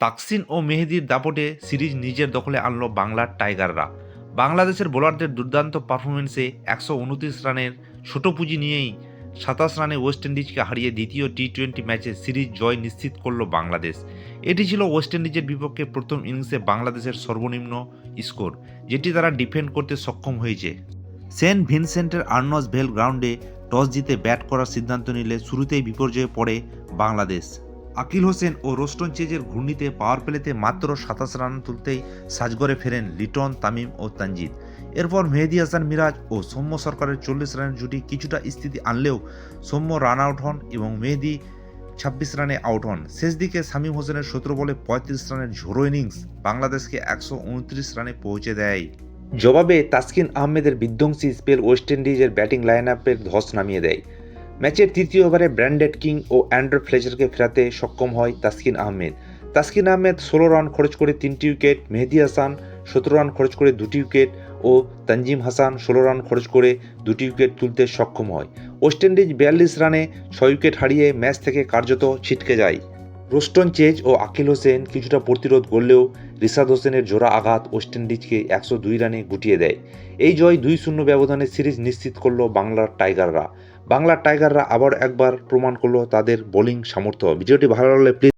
তাসকিন ও মেহেদীর দাপটে সিরিজ নিজের দখলে আনলো বাংলার টাইগাররা। বাংলাদেশের বোলারদের দুর্দান্ত পারফরমেন্সে 129 রানের ছোট পুঁজি নিয়েই 27 রানে ওয়েস্ট ইন্ডিজকে হারিয়ে দ্বিতীয় টি-20 ম্যাচে সিরিজ জয় নিশ্চিত করল বাংলাদেশ। এটি ছিল ওয়েস্ট ইন্ডিজের বিপক্ষে প্রথম ইনিংসে বাংলাদেশের সর্বনিম্ন স্কোর, যেটি তারা ডিফেন্ড করতে সক্ষম হয়েছে। সেন্ট ভিনসেন্টের আর্নস ভেল গ্রাউন্ডে টস জিতে ব্যাট করার সিদ্ধান্ত নিলে শুরুতেই বিপর্যয়ে পড়ে বাংলাদেশ। আকিল হোসেন ও রোস্টন চেজের ঘূর্ণিতে পাওয়ার প্লেতে মাত্র 27 রান তুলতেই সাজঘরে ফেরেন লিটন, তামিম ও তানজিদ। এরপর মেহেদী হাসান মিরাজ ও সৌম্য সরকারের 40 রানের জুটি কিছুটা স্থিতি আনলেও সৌম্য রান আউট হন এবং মেহেদী 26 রানে আউট হন। শেষ দিকে শামীম হোসেনের 17 বলে 35 রানের ঝোড়ো ইনিংস বাংলাদেশকে 129 রানে পৌঁছে দেয়। জবাবে তাসকিন আহমেদের বিধ্বংসী স্পেল ওয়েস্ট ইন্ডিজের ব্যাটিং লাইন আপের ধস নামিয়ে দেয়। ম্যাচের তৃতীয় ওভারে ব্র্যান্ডেড কিং ও অ্যান্ড্রে ফ্লেচারকে ফেরাতে সক্ষম হয় তাসকিন আহমেদ। 16 রান খরচ করে 3টি উইকেট, মেহেদী হাসান 17 রান খরচ করে 2টি উইকেট ও তানজিম হাসান 16 রান খরচ করে 2টি উইকেট তুলতে সক্ষম হয়। ওয়েস্ট ইন্ডিজ 42 রানে 6 উইকেট হারিয়ে ম্যাচ থেকে কার্যত ছিটকে যায়। রোস্টন চেজ ও আকিল হোসেন কিছুটা প্রতিরোধ গড়লেও রিশাদ হোসেনের জোড়া আঘাত ওয়েস্ট ইন্ডিজকে 102 রানে গুটিয়ে দেয়। এই জয় 2-0 ব্যবধানে সিরিজ নিশ্চিত করল বাংলার টাইগাররা। বাংলার টাইগাররা আবার একবার প্রমাণ করলো তাদের বোলিং সামর্থ্য। ভিডিওটি ভালো লাগলে প্লিজ